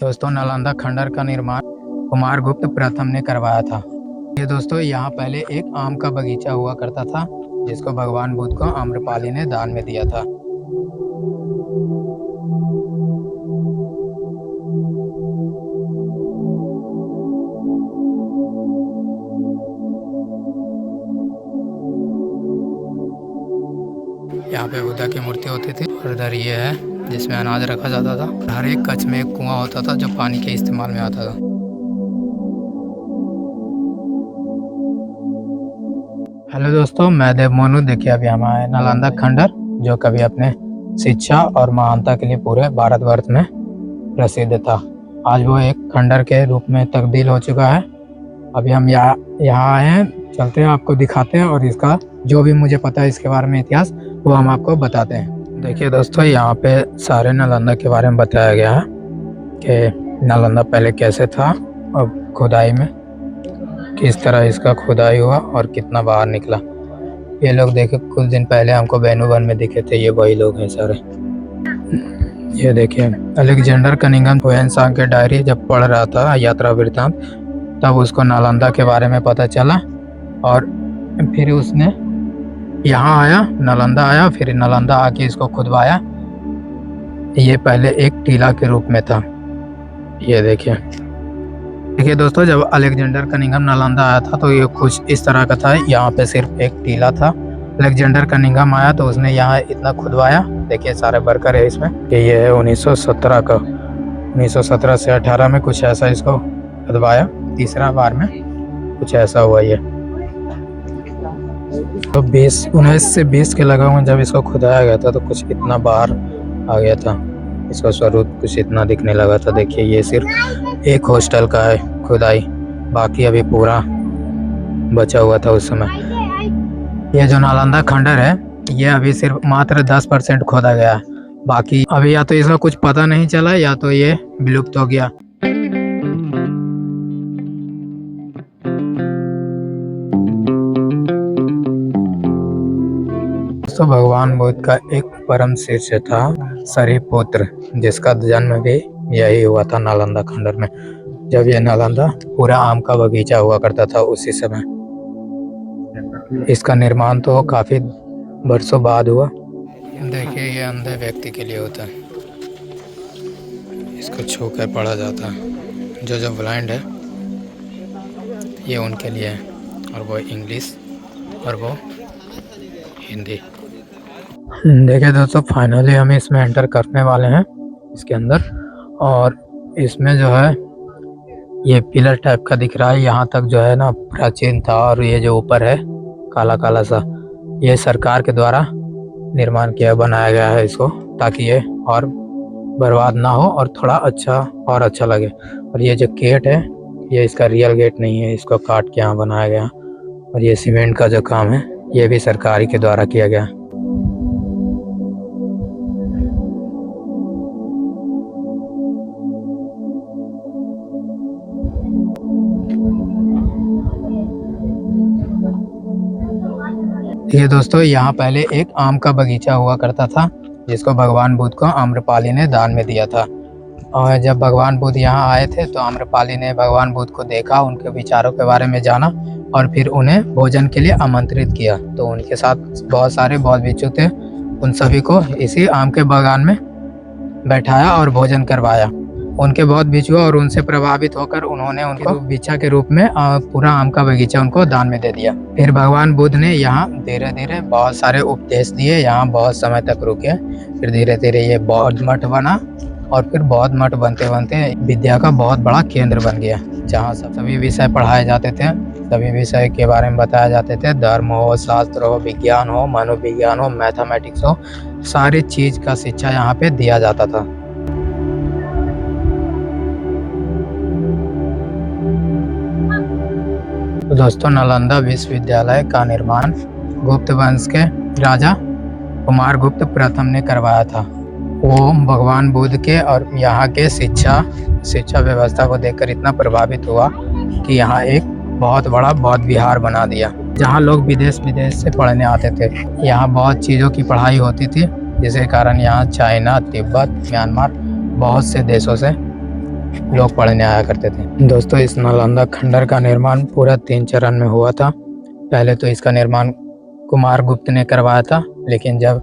दोस्तों, नालंदा खंडर का निर्माण कुमार गुप्त प्रथम ने करवाया था। ये दोस्तों, यहाँ पहले एक आम का बगीचा हुआ करता था, जिसको भगवान बुद्ध को आम्रपाली ने दान में दिया था। यहाँ पे बुद्धा की मूर्ति होती थी और इधर ये है जिसमें अनाज रखा जाता था। हर एक कच्छ में एक कुआं होता था जो पानी के इस्तेमाल में आता था। हेलो दोस्तों, मैं देव मोनू। देखिए, अभी हम आए नालंदा खंडर, जो कभी अपने शिक्षा और महानता के लिए पूरे भारतवर्ष में प्रसिद्ध था। आज वो एक खंडर के रूप में तब्दील हो चुका है। अभी हम यहाँ आए हैं, चलते हैं, आपको दिखाते हैं और इसका जो भी मुझे पता है इसके बारे में इतिहास, वो हम आपको बताते हैं। देखिए दोस्तों, यहाँ पे सारे नालंदा के बारे में बताया गया है कि नालंदा पहले कैसे था और खुदाई में किस तरह इसका खुदाई हुआ और कितना बाहर निकला। ये लोग देखे, कुछ दिन पहले हमको बेनुवन में दिखे थे, ये वही लोग हैं सारे। ये देखिए, अलेक्जेंडर कनिंघम हुएनसांग के डायरी जब पढ़ रहा था, यात्रा वृत्तांत, तब उसको नालंदा के बारे में पता चला और फिर उसने यहाँ आया, नालंदा आया, फिर नालंदा आके इसको खुदवाया। ये पहले एक टीला के रूप में था। ये देखिए दोस्तों, जब अलेक्जेंडर कनिंघम नालंदा आया था तो ये कुछ इस तरह का था। यहाँ पे सिर्फ एक टीला था। अलेक्जेंडर कनिंघम आया तो उसने यहाँ इतना खुदवाया। देखिए, सारे वर्कर है इसमें। ये है 1917 का, 1917 से 18 में कुछ ऐसा इसको खुदवाया। तीसरा बार में कुछ ऐसा हुआ। ये तो 19 से 20 के लगा हुआ जब इसको खुदाया गया था तो कुछ इतना बाहर आ गया था, इसका स्वरूप कुछ इतना दिखने लगा था। देखिए, ये सिर्फ एक हॉस्टल का है खुदाई, बाकी अभी पूरा बचा हुआ था उस समय। ये जो नालंदा खंडर है, ये अभी सिर्फ मात्र 10% खोदा गया है। बाकी अभी या तो इसका कुछ पता नहीं चला या तो ये विलुप्त हो गया। तो भगवान बुद्ध का एक परम शिष्य था शरीपुत्र, जिसका जन्म भी यही हुआ था नालंदा खंडर में, जब ये नालंदा पूरा आम का बगीचा हुआ करता था उसी समय। इसका निर्माण तो काफी वर्षों बाद हुआ। देखिए, ये अंधे व्यक्ति के लिए होता है, इसको छू कर पढ़ा जाता है। जो ब्लाइंड है ये उनके लिए है, और वो इंग्लिश और वो हिंदी। देखिए दोस्तों, फाइनली हम इसमें एंटर करने वाले हैं इसके अंदर, और इसमें जो है ये पिलर टाइप का दिख रहा है। यहाँ तक जो है ना प्राचीन था, और ये जो ऊपर है काला काला सा, ये सरकार के द्वारा निर्माण किया बनाया गया है इसको, ताकि ये और बर्बाद ना हो और थोड़ा अच्छा और अच्छा लगे। और ये जो गेट है, ये इसका रियल गेट नहीं है, इसको काट के यहाँ बनाया गया। और ये सीमेंट का जो काम है ये भी सरकारी के द्वारा किया गया। ये दोस्तों, यहाँ पहले एक आम का बगीचा हुआ करता था, जिसको भगवान बुद्ध को आम्रपाली ने दान में दिया था। और जब भगवान बुद्ध यहाँ आए थे तो आम्रपाली ने भगवान बुद्ध को देखा, उनके विचारों के बारे में जाना और फिर उन्हें भोजन के लिए आमंत्रित किया। तो उनके साथ बहुत सारे बौद्ध भिक्षु थे, उन सभी को इसी आम के बागान में बैठाया और भोजन करवाया। उनके बहुत भिक्षु और उनसे प्रभावित होकर उन्होंने उनको भिक्षा के रूप में पूरा आम का बगीचा उनको दान में दे दिया। फिर भगवान बुद्ध ने यहाँ धीरे धीरे बहुत सारे उपदेश दिए, यहाँ बहुत समय तक रुके। फिर धीरे धीरे ये बौद्ध मठ बना, और फिर बौद्ध मठ बनते बनते विद्या का बहुत बड़ा केंद्र बन गया, जहाँ सभी विषय पढ़ाए जाते थे, सभी विषय के बारे में बताया जाते थे। धर्म हो, शास्त्र हो, विज्ञान हो, मनोविज्ञान हो, मैथमेटिक्स हो, सारी चीज का शिक्षा यहाँ पे दिया जाता था। तो दोस्तों, नालंदा विश्वविद्यालय का निर्माण गुप्त वंश के राजा कुमार गुप्त प्रथम ने करवाया था। वो भगवान बुद्ध के और यहाँ के शिक्षा व्यवस्था को देखकर इतना प्रभावित हुआ कि यहाँ एक बहुत बड़ा बौद्ध विहार बना दिया, जहाँ लोग विदेश से पढ़ने आते थे। यहाँ बहुत चीज़ों की पढ़ाई होती थी, जिसके कारण यहाँ चाइना, तिब्बत, म्यांमार, बहुत से देशों से लोग पढ़ने आया करते थे। दोस्तों, इस नालंदा खंडर का निर्माण पूरा 3 चरण में हुआ था। पहले तो इसका निर्माण कुमार गुप्त ने करवाया था, लेकिन जब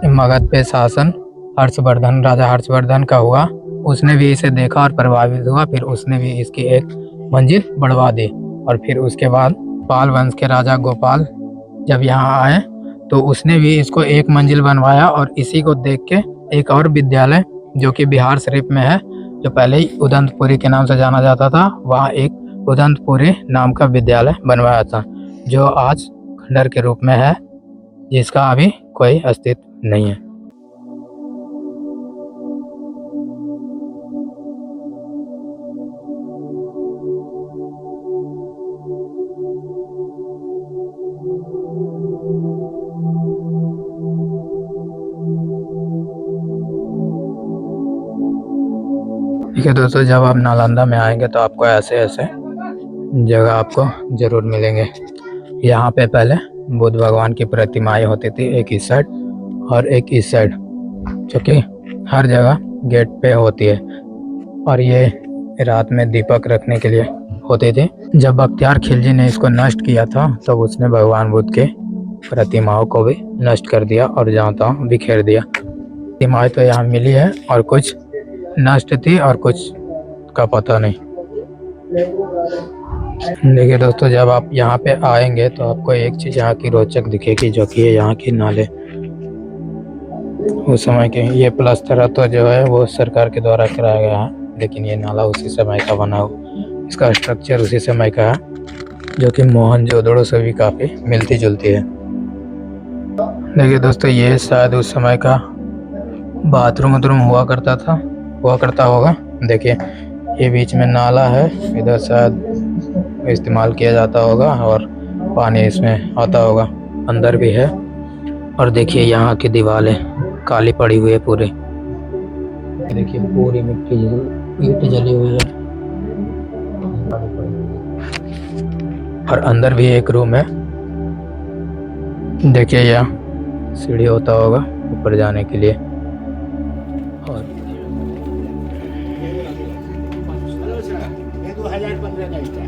मगध पे शासन राजा हर्षवर्धन का हुआ, उसने भी इसे देखा और प्रभावित हुआ। फिर उसने भी इसकी एक मंजिल बढ़वा दी। और फिर उसके बाद पाल वंश के राजा गोपाल जब यहाँ आए तो उसने भी इसको एक मंजिल बनवाया। और इसी को देख के एक और विद्यालय जो कि बिहार शरीफ में है, जो पहले ही उदंतपुरी के नाम से जाना जाता था, वहाँ एक उदंतपुरी नाम का विद्यालय बनवाया था, जो आज खंडर के रूप में है, जिसका अभी कोई अस्तित्व नहीं है। ठीक है दोस्तों, जब आप नालंदा में आएंगे तो आपको ऐसे ऐसे जगह आपको जरूर मिलेंगे। यहाँ पे पहले बुद्ध भगवान की प्रतिमाएं होती थी, एक इस साइड और एक इस साइड, जो कि हर जगह गेट पे होती है। और ये रात में दीपक रखने के लिए होते थे। जब बख्तियार खिलजी ने इसको नष्ट किया था तब उसने भगवान बुद्ध के प्रतिमाओं को भी नष्ट कर दिया और जहाँ तहाँ बिखेर दिया। प्रतिमाएं तो यहाँ मिली है और कुछ नष्ट थी और कुछ का पता नहीं। देखिए दोस्तों, जब आप यहाँ पे आएंगे तो आपको एक चीज़ यहाँ की रोचक दिखेगी, जो कि यहाँ की नाले उस समय के। ये प्लास्टर तो जो है वो सरकार के द्वारा कराया गया है, लेकिन ये नाला उसी समय का बना हुआ, इसका स्ट्रक्चर उसी समय का है, जो कि मोहनजोदड़ो से भी काफ़ी मिलती जुलती है। देखिए दोस्तों, ये शायद उस समय का बाथरूम हुआ करता होगा। देखिए ये बीच में नाला है, इधर शायद इस्तेमाल किया जाता होगा और पानी इसमें आता होगा, अंदर भी है। और देखिए यहाँ की दीवारें काली पड़ी हुई है पूरी। देखिए पूरी मिट्टी ईंट जली हुई है। और अंदर भी एक रूम है। देखिए यहाँ सीढ़ी होता होगा ऊपर जाने के लिए। और 2015 का इसका।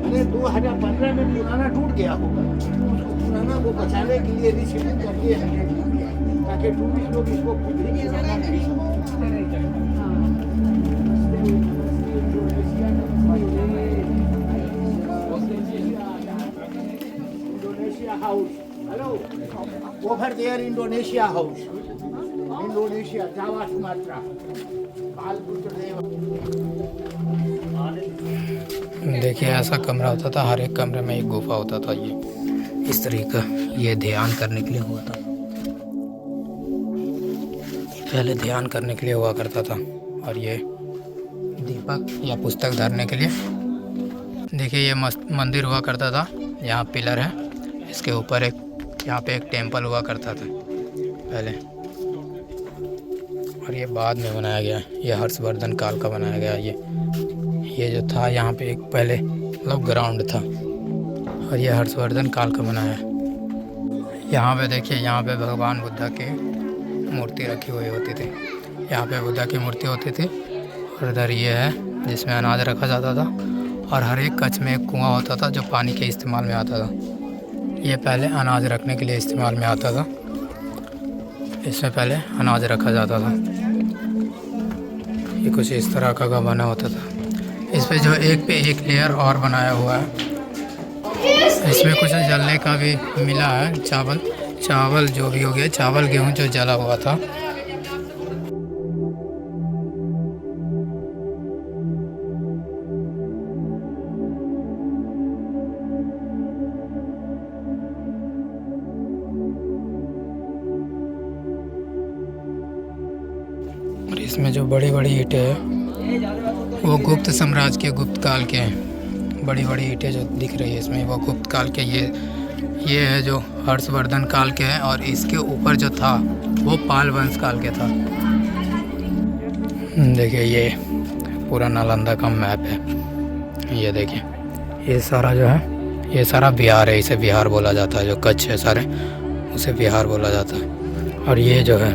अरे 2015 में पुराना टूट गया होगा, उसको पुराना को बचाने के लिए रिसीविंग करके ताकि टूरिस्ट लोग इसको खुद ही पुराना नहीं Indonesia house. Hello, over there Indonesia house, Indonesia, Java, Sumatra, देखिए ऐसा कमरा होता था, हर एक कमरे में एक गुफा होता था। ये इस तरीका ये ध्यान करने के लिए हुआ था, पहले ध्यान करने के लिए हुआ करता था। और ये दीपक या पुस्तक धरने के लिए। देखिए ये मंदिर हुआ करता था, यहाँ पिलर है, इसके ऊपर एक यहाँ पे एक टेंपल हुआ करता था पहले, और ये बाद में बनाया गया। ये हर्षवर्धन काल का बनाया गया। ये जो था यहाँ पे एक पहले मतलब ग्राउंड था, और ये हर्षवर्धन काल का बनाया है। यहाँ पे देखिए, यहाँ पे भगवान बुद्धा की मूर्ति रखी हुई होती थी। यहाँ पे बुद्धा की मूर्ति होती थी। और इधर ये है जिसमें अनाज रखा जाता था। और हर एक कच्छ में एक कुआं होता था जो पानी के इस्तेमाल में आता था। ये पहले अनाज रखने के लिए इस्तेमाल में आता था, इसमें पहले अनाज रखा जाता था। ये कुछ इस तरह का बना होता था। इस पे जो एक पे एक लेयर और बनाया हुआ है। इसमें कुछ जलने का भी मिला है, चावल जो भी हो गया, चावल गेहूं जो जला हुआ था। और इसमें जो बड़ी बड़ी ईंटें हैं वो गुप्त साम्राज्य के गुप्त काल के हैं। बड़ी बड़ी ईंटें जो दिख रही है इसमें वो गुप्त काल के ये है जो हर्षवर्धन काल के हैं। और इसके ऊपर जो था वो पाल वंश काल के था। देखिए ये पूरा नालंदा का मैप है। ये देखिए ये सारा जो है ये सारा बिहार है, इसे बिहार बोला जाता है। जो कच्छ है सारे उसे बिहार बोला जाता है। और ये जो है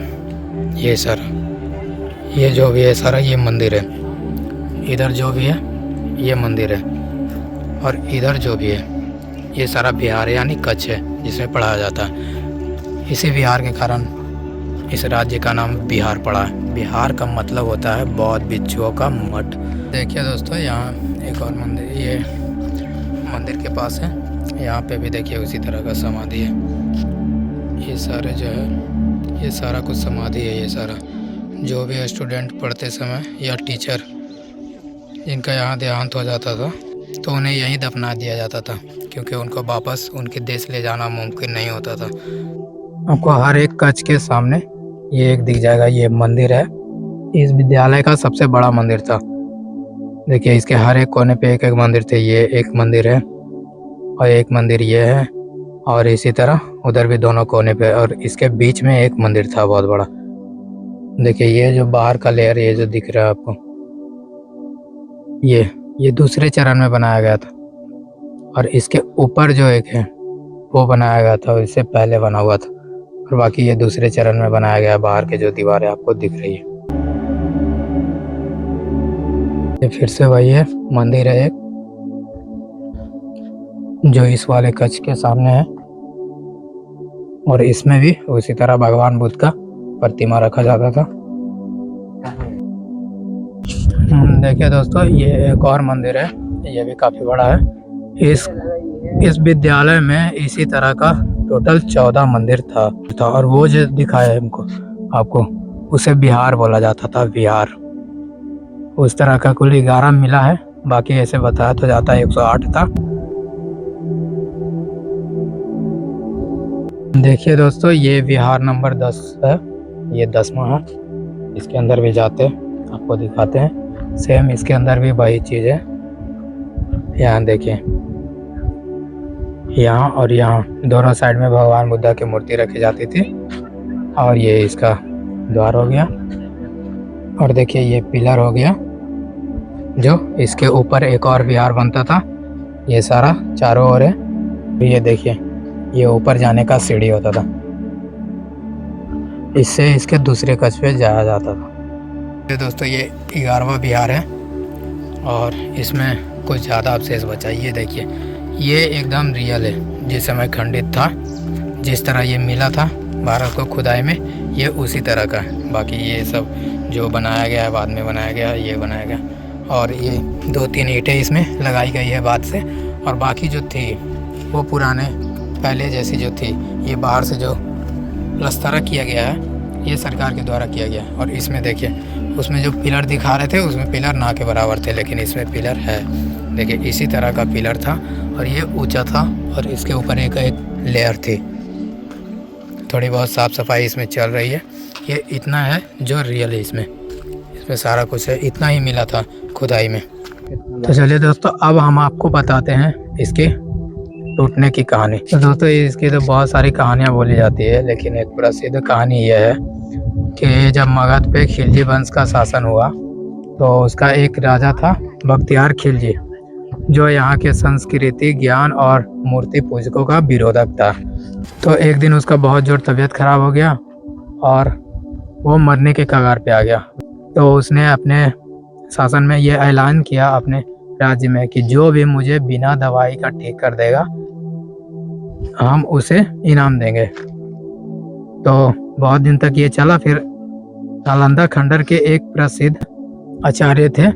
ये जो भी है सारा ये मंदिर है। इधर जो भी है ये मंदिर है, और इधर जो भी है ये सारा बिहार है, यानी कच्छ है जिसमें पढ़ाया जाता है। इसी बिहार के कारण इस राज्य का नाम बिहार पड़ा है। बिहार का मतलब होता है बौद्ध भिक्षुओं का मठ। देखिए दोस्तों, यहाँ एक और मंदिर, ये मंदिर के पास है, यहाँ पे भी देखिए उसी तरह का समाधि है। ये सारे जो है ये सारा कुछ समाधि है। ये सारा जो भी स्टूडेंट पढ़ते समय या टीचर जिनका यहाँ देहांत हो जाता था तो उन्हें यहीं दफना दिया जाता था, क्योंकि उनको वापस उनके देश ले जाना मुमकिन नहीं होता था। आपको हर एक कच्छ के सामने ये एक दिख जाएगा, ये मंदिर है। इस विद्यालय का सबसे बड़ा मंदिर था। देखिए इसके हर एक कोने पे एक एक मंदिर थे। ये एक मंदिर है और एक मंदिर ये है, और इसी तरह उधर भी दोनों कोने पे, और इसके बीच में एक मंदिर था बहुत बड़ा। देखिए ये जो बाहर का लेयर ये जो दिख रहा है आपको, ये दूसरे चरण में बनाया गया था, और इसके ऊपर जो एक है वो बनाया गया था, इससे पहले बना हुआ था, और बाकी ये दूसरे चरण में बनाया गया है। बाहर के जो दीवारें आपको दिख रही है ये फिर से वही है, मंदिर है एक जो इस वाले कच्छ के सामने है, और इसमें भी उसी तरह भगवान बुद्ध का प्रतिमा रखा जाता था। देखिए दोस्तों, ये एक और मंदिर है, ये भी काफ़ी बड़ा है। इस विद्यालय में इसी तरह का टोटल 14 मंदिर था, और वो जो दिखाया है हमको आपको उसे बिहार बोला जाता था, बिहार। उस तरह का कुल 11 मिला है, बाकी ऐसे बताया तो जाता है 108 था। देखिए दोस्तों, ये विहार नंबर 10 है, ये 10वां है। इसके अंदर भी जाते हैं, आपको दिखाते हैं। सेम इसके अंदर भी वही चीज़ है। यहाँ देखिए, यहाँ और यहाँ दोनों साइड में भगवान बुद्धा की मूर्ति रखी जाती थी, और ये इसका द्वार हो गया। और देखिए ये पिलर हो गया, जो इसके ऊपर एक और विहार बनता था। ये सारा चारों ओर है। ये देखिए, ये ऊपर जाने का सीढ़ी होता था, इससे इसके दूसरे कच्छ पे जाया जाता था। ये दोस्तों, ये 11वां विहार है, और इसमें कुछ ज़्यादा अवशेष बचा। ये देखिए, ये एकदम रियल है, जिस समय खंडित था, जिस तरह ये मिला था भारत को खुदाई में, ये उसी तरह का है। बाकी ये सब जो बनाया गया है बाद में बनाया गया, ये बनाया गया, और ये 2-3 ईंटें इसमें लगाई गई है बाद से, और बाकी जो थी वो पुराने पहले जैसी जो थी, ये बाहर से जो प्लस्तरा किया गया है ये सरकार के द्वारा किया गया। और इसमें देखिए, उसमें जो पिलर दिखा रहे थे उसमें पिलर ना के बराबर थे, लेकिन इसमें पिलर है। देखिए इसी तरह का पिलर था, और ये ऊंचा था, और इसके ऊपर एक लेयर थी। थोड़ी बहुत साफ़ सफाई इसमें चल रही है। ये इतना है जो रियल है, इसमें सारा कुछ है, इतना ही मिला था खुदाई में। तो चलिए दोस्तों, अब हम आपको बताते हैं इसके टूटने की कहानी। तो दोस्तों, इसकी तो बहुत सारी कहानियाँ बोली जाती है, लेकिन एक प्रसिद्ध कहानी यह है कि जब मगध पे खिलजी वंश का शासन हुआ तो उसका एक राजा था बख्तियार खिलजी, जो यहाँ के संस्कृति, ज्ञान और मूर्ति पूजकों का विरोधक था। तो एक दिन उसका बहुत जोर तबीयत खराब हो गया और वो मरने के कगार पे आ गया। तो उसने अपने शासन में ये ऐलान किया अपने राज्य में कि जो भी मुझे बिना दवाई का ठीक कर देगा हम उसे इनाम देंगे। तो बहुत दिन तक ये चला। फिर नालंदा खंडर के एक प्रसिद्ध आचार्य थे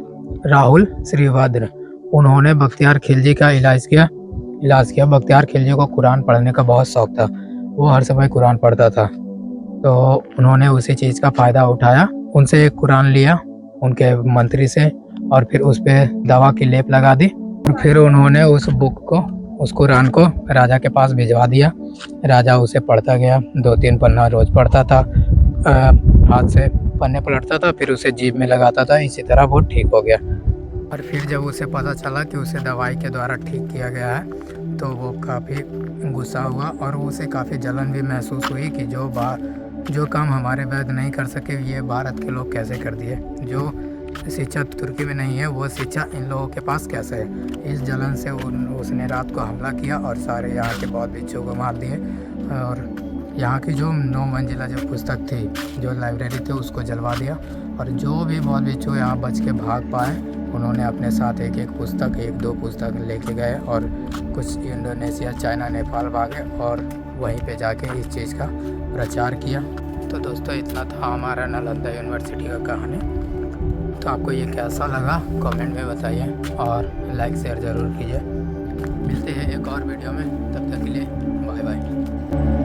राहुल श्रीभद्र, उन्होंने बख्तियार खिलजी का इलाज किया। बख्तियार खिलजी को कुरान पढ़ने का बहुत शौक था, वो हर समय कुरान पढ़ता था। तो उन्होंने उसी चीज़ का फ़ायदा उठाया, उनसे एक कुरान लिया उनके मंत्री से, और फिर उस पर दवा की लेप लगा दी। फिर उन्होंने उस बुक को, उस कुरान को राजा के पास भिजवा दिया। राजा उसे पढ़ता गया, 2-3 पन्ना रोज़ पढ़ता था, हाथ से पन्ने पलटता था, फिर उसे जीभ में लगाता था। इसी तरह वो ठीक हो गया। और फिर जब उसे पता चला कि उसे दवाई के द्वारा ठीक किया गया है तो वो काफ़ी गुस्सा हुआ, और उसे काफ़ी जलन भी महसूस हुई कि जो काम हमारे वैद्य नहीं कर सके ये भारत के लोग कैसे कर दिए। जो शिक्षा तुर्की में नहीं है वो शिक्षा इन लोगों के पास कैसे है। इस जलन से उसने रात को हमला किया और सारे यहाँ के बौद्ध भिक्षुओं को मार दिए, और यहाँ की जो 9 मंजिला जो पुस्तक थी, जो लाइब्रेरी थी, उसको जलवा दिया। और जो भी बौद्ध भिक्षु यहाँ बच के भाग पाए उन्होंने अपने साथ एक एक पुस्तक, एक दो पुस्तक लेके गए और कुछ इंडोनेशिया, चाइना, नेपाल भागे और वहीं पे जाके इस चीज़ का प्रचार किया। तो दोस्तों इतना था हमारा नालंदा यूनिवर्सिटी का कहानी। तो आपको ये कैसा लगा कमेंट में बताइए और लाइक शेयर ज़रूर कीजिए। मिलते हैं एक और वीडियो में, तब तक के लिए बाय बाय।